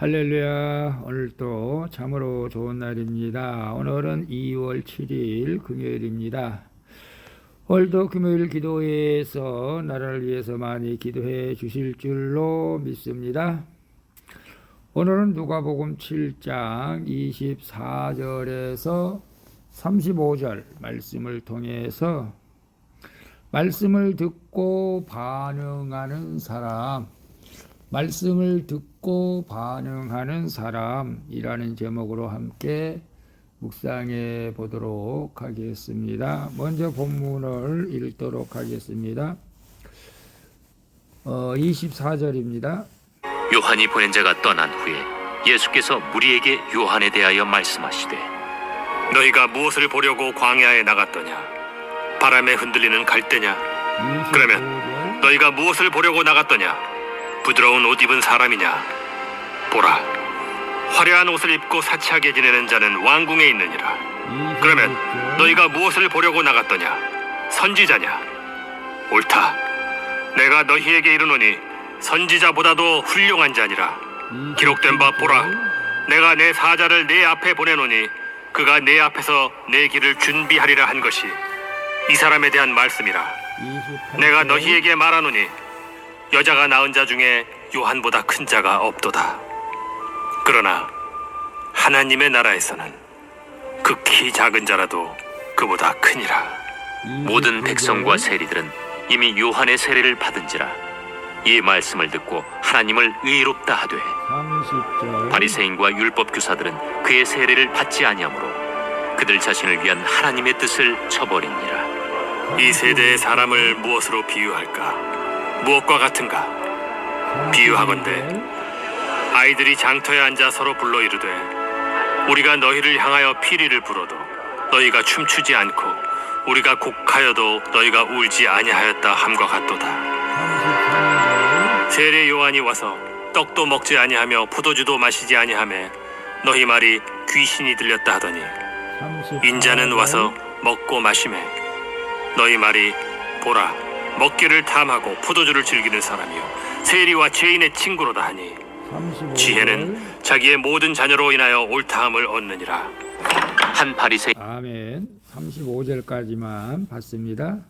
할렐루야. 오늘도 참으로 좋은 날입니다. 오늘은 2월 7일 금요일입니다. 오늘도 금요일 기도회에서 나라를 위해서 많이 기도해 주실 줄로 믿습니다. 오늘은 누가복음 7장 24절에서 35절 말씀을 통해서 말씀을 듣고 반응하는 사람, 말씀을 듣고 반응하는 사람이라는 제목으로 함께 묵상해 보도록 하겠습니다. 먼저 본문을 읽도록 하겠습니다. 24절입니다. 요한이 보낸 자가 떠난 후에 예수께서 무리에게 요한에 대하여 말씀하시되 너희가 무엇을 보려고 광야에 나갔더냐? 바람에 흔들리는 갈대냐? 그러면 너희가 무엇을 보려고 나갔더냐? 부드러운 옷 입은 사람이냐? 보라, 화려한 옷을 입고 사치하게 지내는 자는 왕궁에 있느니라. 그러면 너희가 무엇을 보려고 나갔더냐? 선지자냐? 옳다. 내가 너희에게 이르노니 선지자보다도 훌륭한 자니라. 기록된 바 보라, 내가 내 사자를 내 앞에 보내노니 그가 내 앞에서 내 길을 준비하리라 한 것이 이 사람에 대한 말씀이라. 내가 너희에게 말하노니 여자가 낳은 자 중에 요한보다 큰 자가 없도다. 그러나 하나님의 나라에서는 극히 작은 자라도 그보다 크니라. 모든 백성과 세리들은 이미 요한의 세례를 받은지라 이 말씀을 듣고 하나님을 의롭다 하되 30절. 바리새인과 율법 교사들은 그의 세례를 받지 아니하므로 그들 자신을 위한 하나님의 뜻을 저버리니라. 이 세대의 사람을 무엇으로 비유할까? 무엇과 같은가? 비유하건대 아이들이 장터에 앉아 서로 불러 이르되 우리가 너희를 향하여 피리를 불어도 너희가 춤추지 않고 우리가 곡하여도 너희가 울지 아니하였다 함과 같도다. 세례 요한이 와서 떡도 먹지 아니하며 포도주도 마시지 아니하며 너희 말이 귀신이 들렸다 하더니 인자는 와서 먹고 마시매 너희 말이 보라 먹기를 탐하고 포도주를 즐기는 사람이요 세리와 죄인의 친구로다 하니 35절. 지혜는 자기의 모든 자녀로 인하여 옳다함을 얻느니라. 한 바리새인 아멘. 35절까지만 봤습니다.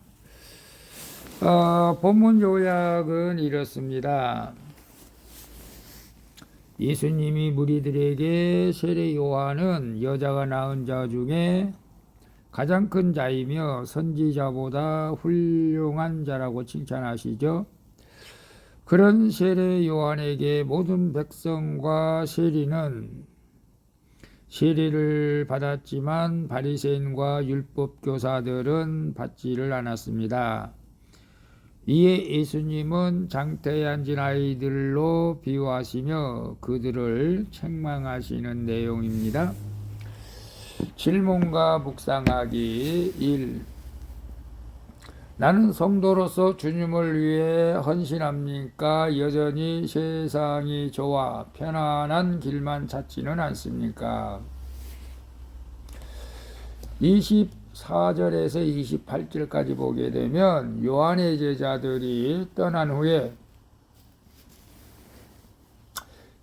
본문 요약은 이렇습니다. 예수님이 무리들에게 세례 요한은 여자가 낳은 자 중에 가장 큰 자이며 선지자보다 훌륭한 자라고 칭찬하시죠. 그런 세례 요한에게 모든 백성과 세리는 세례를 받았지만 바리새인과 율법 교사들은 받지를 않았습니다. 이에 예수님은 장터에 앉은 아이들로 비유하시며 그들을 책망하시는 내용입니다. 질문과 묵상하기 1. 나는 성도로서 주님을 위해 헌신합니까? 여전히 세상이 좋아 편안한 길만 찾지는 않습니까? 24절에서 28절까지 보게 되면 요한의 제자들이 떠난 후에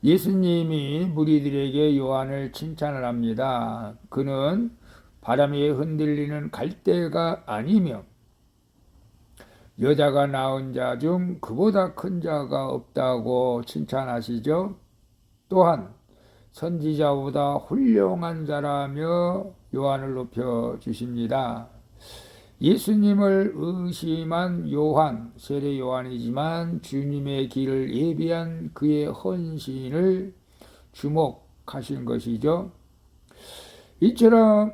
예수님이 무리들에게 요한을 칭찬을 합니다. 그는 바람에 흔들리는 갈대가 아니며 여자가 낳은 자 중 그보다 큰 자가 없다고 칭찬하시죠. 또한 선지자보다 훌륭한 자라며 요한을 높여주십니다. 예수님을 의심한 요한, 세례 요한이지만 주님의 길을 예비한 그의 헌신을 주목하신 것이죠. 이처럼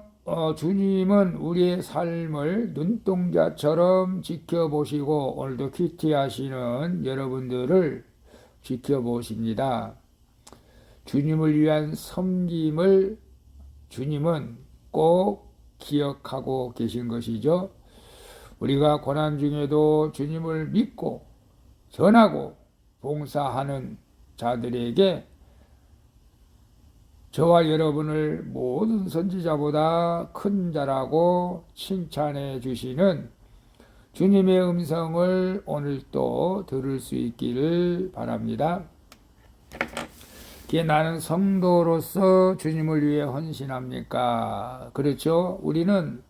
주님은 우리의 삶을 눈동자처럼 지켜보시고 오늘도 큐티하시는 여러분들을 지켜보십니다. 주님을 위한 섬김을 주님은 꼭 기억하고 계신 것이죠. 우리가 고난 중에도 주님을 믿고 전하고 봉사하는 자들에게 저와 여러분을 모든 선지자보다 큰 자라고 칭찬해 주시는 주님의 음성을 오늘 또 들을 수 있기를 바랍니다. 나는 성도로서 주님을 위해 헌신합니까? 그렇죠? 우리는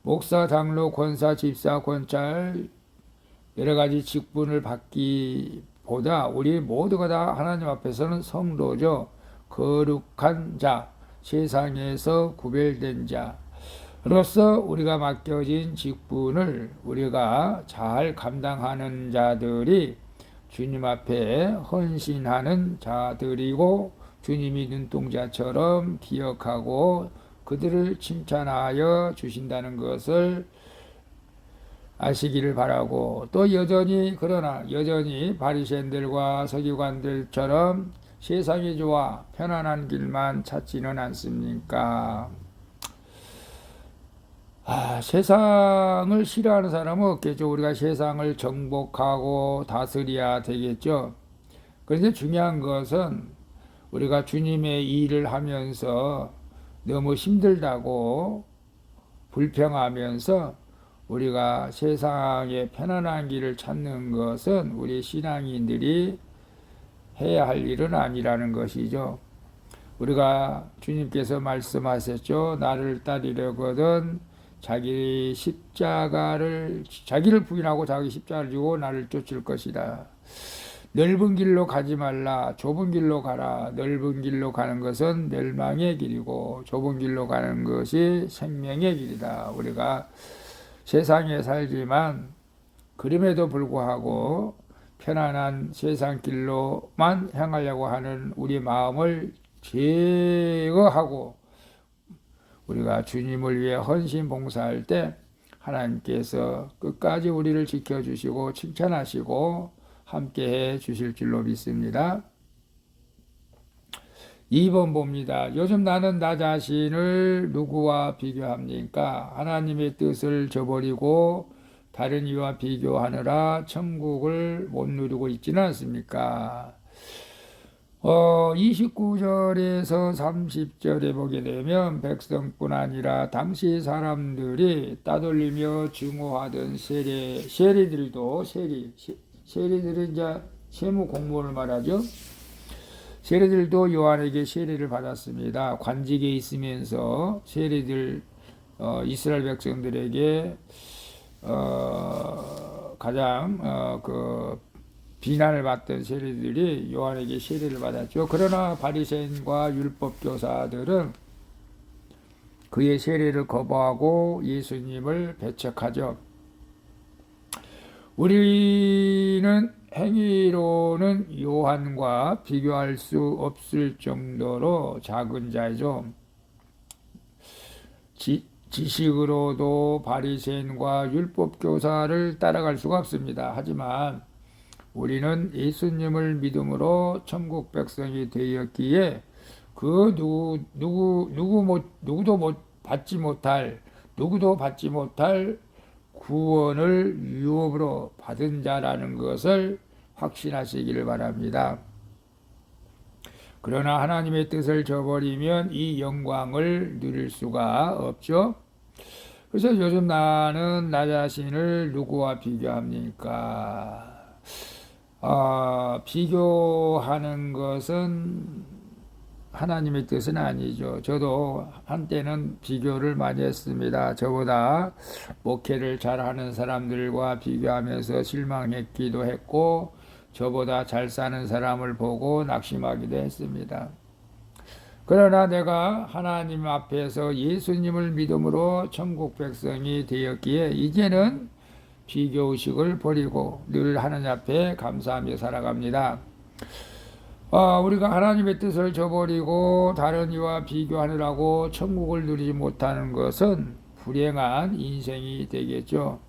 목사, 장로, 권사, 집사, 권찰 여러 가지 직분을 받기보다 우리 모두가 다 하나님 앞에서는 성도죠. 거룩한 자, 세상에서 구별된 자로서 우리가 맡겨진 직분을 우리가 잘 감당하는 자들이 주님 앞에 헌신하는 자들이고, 주님이 눈동자처럼 기억하고 그들을 칭찬하여 주신다는 것을 아시기를 바라고, 또 그러나 여전히 바리새인들과 서기관들처럼 세상이 좋아 편안한 길만 찾지는 않습니까? 세상을 싫어하는 사람은 없겠죠. 우리가 세상을 정복하고 다스려야 되겠죠. 그런데 중요한 것은 우리가 주님의 일을 하면서 너무 힘들다고 불평하면서 우리가 세상의 편안한 길을 찾는 것은 우리 신앙인들이 해야 할 일은 아니라는 것이죠. 우리가 주님께서 말씀하셨죠. 나를 따르려거든 자기를 부인하고 자기 십자가를 지고 나를 쫓을 것이다. 넓은 길로 가지 말라. 좁은 길로 가라. 넓은 길로 가는 것은 멸망의 길이고 좁은 길로 가는 것이 생명의 길이다. 우리가 세상에 살지만 그럼에도 불구하고 편안한 세상 길로만 향하려고 하는 우리 마음을 제거하고 우리가 주님을 위해 헌신 봉사할 때 하나님께서 끝까지 우리를 지켜주시고 칭찬하시고 함께해 주실 줄로 믿습니다. 2번 봅니다. 요즘 나는 나 자신을 누구와 비교합니까? 하나님의 뜻을 저버리고 다른 이와 비교하느라 천국을 못 누리고 있지는 않습니까? 29절에서 30절에 보게 되면 백성뿐 아니라 당시 사람들이 따돌리며 증오하던 세리들은 이제 세무 공무원을 말하죠. 세리들도 요한에게 세례를 받았습니다. 관직에 있으면서 세리들 이스라엘 백성들에게 가장 비난을 받던 세리들이 요한에게 세례를 받았죠. 그러나 바리새인과 율법 교사들은 그의 세례를 거부하고 예수님을 배척하죠. 우리는 행위로는 요한과 비교할 수 없을 정도로 작은 자이죠. 지식으로도 바리새인과 율법 교사를 따라갈 수가 없습니다. 하지만 우리는 예수님을 믿음으로 천국 백성이 되었기에 그 누구도 받지 못할 구원을 유업으로 받은 자라는 것을 확신하시기를 바랍니다. 그러나 하나님의 뜻을 저버리면 이 영광을 누릴 수가 없죠. 그래서 요즘 나는 나 자신을 누구와 비교합니까? 비교하는 것은 하나님의 뜻은 아니죠. 저도 한때는 비교를 많이 했습니다. 저보다 목회를 잘하는 사람들과 비교하면서 실망했기도 했고 저보다 잘 사는 사람을 보고 낙심하기도 했습니다. 그러나 내가 하나님 앞에서 예수님을 믿음으로 천국 백성이 되었기에 이제는 비교의식을 버리고 늘 하나님 앞에 감사하며 살아갑니다. 우리가 하나님의 뜻을 저버리고 다른 이와 비교하느라고 천국을 누리지 못하는 것은 불행한 인생이 되겠죠.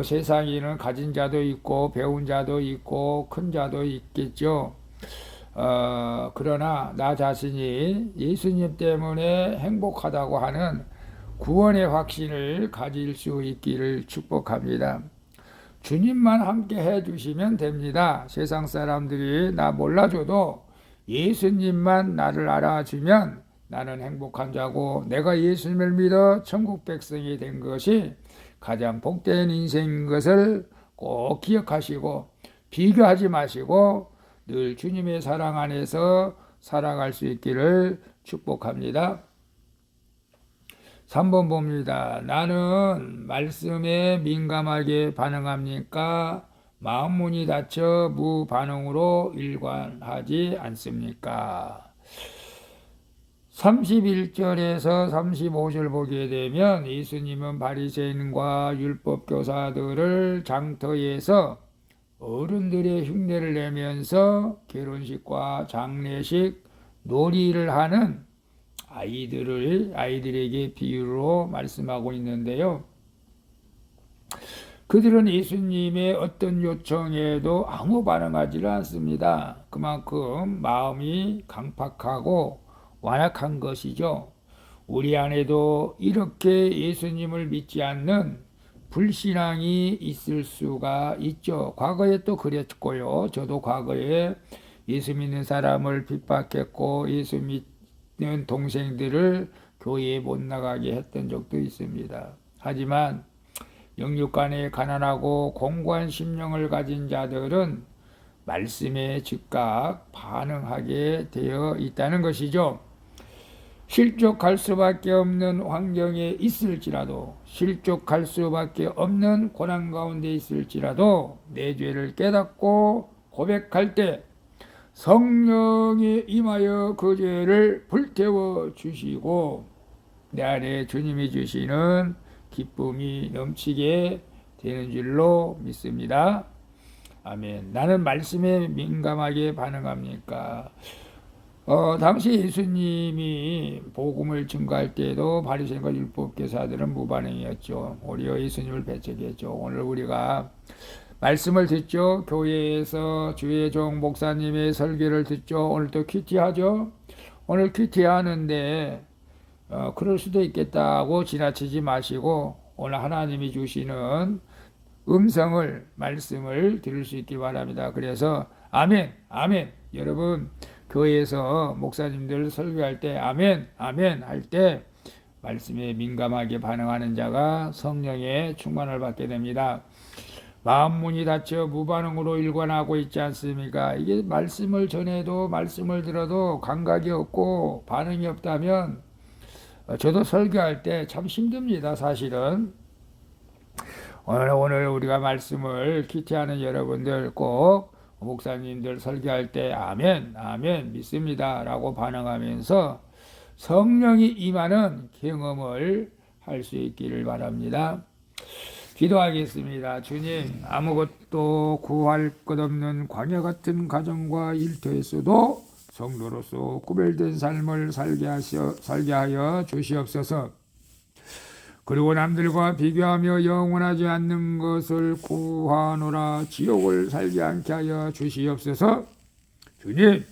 세상에는 가진 자도 있고 배운 자도 있고 큰 자도 있겠죠. 그러나 나 자신이 예수님 때문에 행복하다고 하는 구원의 확신을 가질 수 있기를 축복합니다. 주님만 함께 해주시면 됩니다. 세상 사람들이 나 몰라줘도 예수님만 나를 알아주면 나는 행복한 자고 내가 예수님을 믿어 천국 백성이 된 것이 가장 복된 인생인 것을 꼭 기억하시고 비교하지 마시고 늘 주님의 사랑 안에서 살아갈 수 있기를 축복합니다. 3번 봅니다. 나는 말씀에 민감하게 반응합니까? 마음 문이 닫혀 무반응으로 일관하지 않습니까? 31절에서 35절 보게 되면 예수님은 바리새인과 율법 교사들을 장터에서 어른들의 흉내를 내면서 결혼식과 장례식, 놀이를 하는 아이들에게 비유로 말씀하고 있는데요. 그들은 예수님의 어떤 요청에도 아무 반응하지를 않습니다. 그만큼 마음이 강팍하고 완악한 것이죠. 우리 안에도 이렇게 예수님을 믿지 않는 불신앙이 있을 수가 있죠. 과거에 또 그랬고요. 저도 과거에 예수 믿는 사람을 핍박했고 예수 믿는 동생들을 교회에 못 나가게 했던 적도 있습니다. 하지만 영육간에 가난하고 공고한 심령을 가진 자들은 말씀에 즉각 반응하게 되어 있다는 것이죠. 실족할 수밖에 없는 환경에 있을지라도, 실족할 수밖에 없는 고난 가운데 있을지라도 내 죄를 깨닫고 고백할 때 성령이 임하여 그 죄를 불태워 주시고 내 안에 주님이 주시는 기쁨이 넘치게 되는 줄로 믿습니다. 아멘. 나는 말씀에 민감하게 반응합니까? 당시 예수님이 복음을 증거할 때에도 바리새인과 율법교사들은 무반응이었죠. 오히려 예수님을 배척했죠. 오늘 우리가 말씀을 듣죠. 교회에서 주의 종 목사님의 설교를 듣죠. 오늘 또 큐티하죠. 오늘 큐티하는데 그럴 수도 있겠다고 지나치지 마시고 오늘 하나님이 주시는 음성을, 말씀을 들을 수 있길 바랍니다. 그래서 아멘, 아멘. 여러분 교회에서 목사님들 설교할 때 아멘, 아멘 할 때 말씀에 민감하게 반응하는 자가 성령의 충만을 받게 됩니다. 마음 문이 닫혀 무반응으로 일관하고 있지 않습니까? 이게 말씀을 전해도 말씀을 들어도 감각이 없고 반응이 없다면 저도 설교할 때 참 힘듭니다. 사실은 오늘 우리가 말씀을 큐티하는 여러분들 꼭 목사님들 설교할 때 아멘, 아멘 믿습니다 라고 반응하면서 성령이 임하는 경험을 할 수 있기를 바랍니다. 기도하겠습니다. 주님, 아무것도 구할 것 없는 광야 같은 가정과 일터에서도 성도로서 구별된 삶을 살게 하여 주시옵소서. 그리고 남들과 비교하며 영원하지 않는 것을 구하노라 지옥을 살지 않게 하여 주시옵소서. 주님,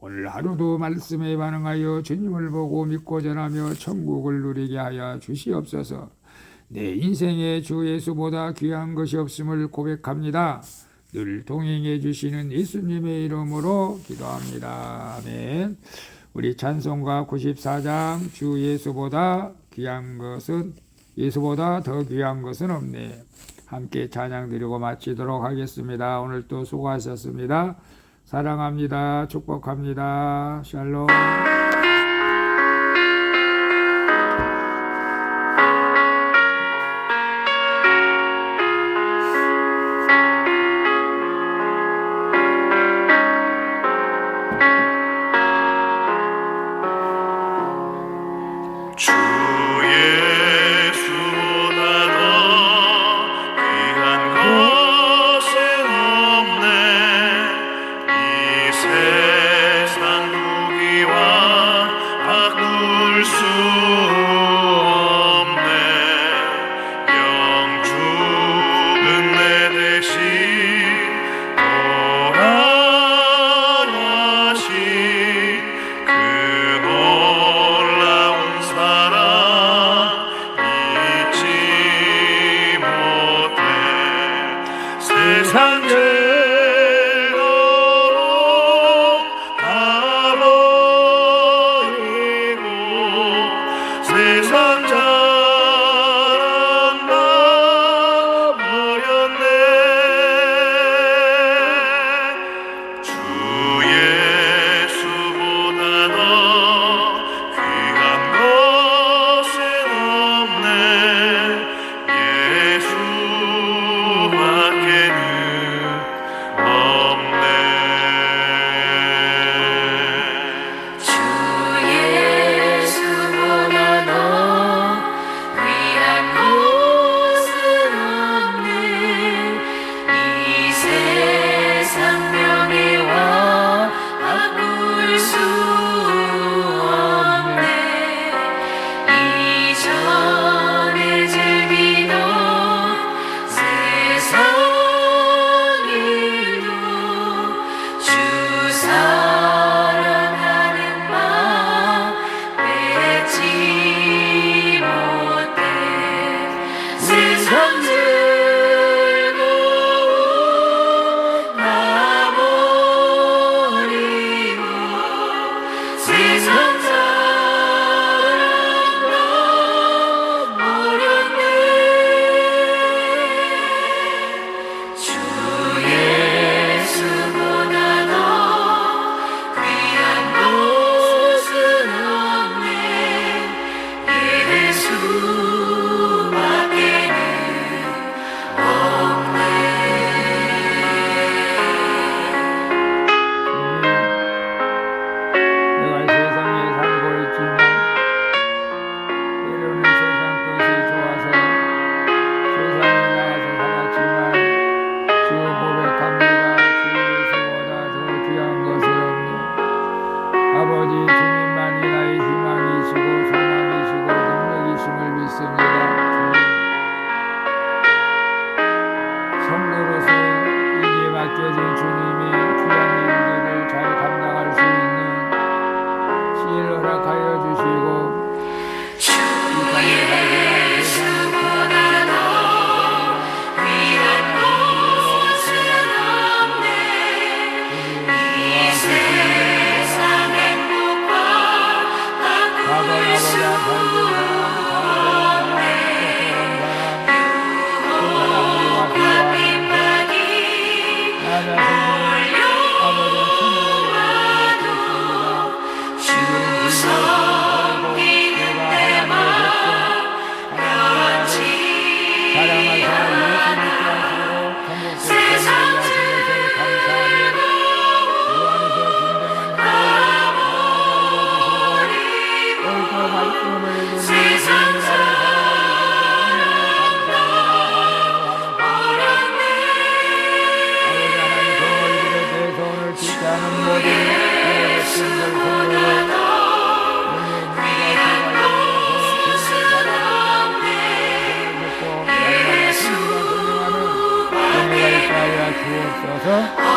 오늘 하루도 말씀에 반응하여 주님을 보고 믿고 전하며 천국을 누리게 하여 주시옵소서. 내 인생에 주 예수보다 귀한 것이 없음을 고백합니다. 늘 동행해 주시는 예수님의 이름으로 기도합니다. 아멘. 우리 찬송가 94장 주 예수보다 더 귀한 것은 없네. 함께 찬양 드리고 마치도록 하겠습니다. 오늘 또 수고하셨습니다. 사랑합니다. 축복합니다. 샬롬. 세상 무기와 모든 예수를 성도로 주옵소서.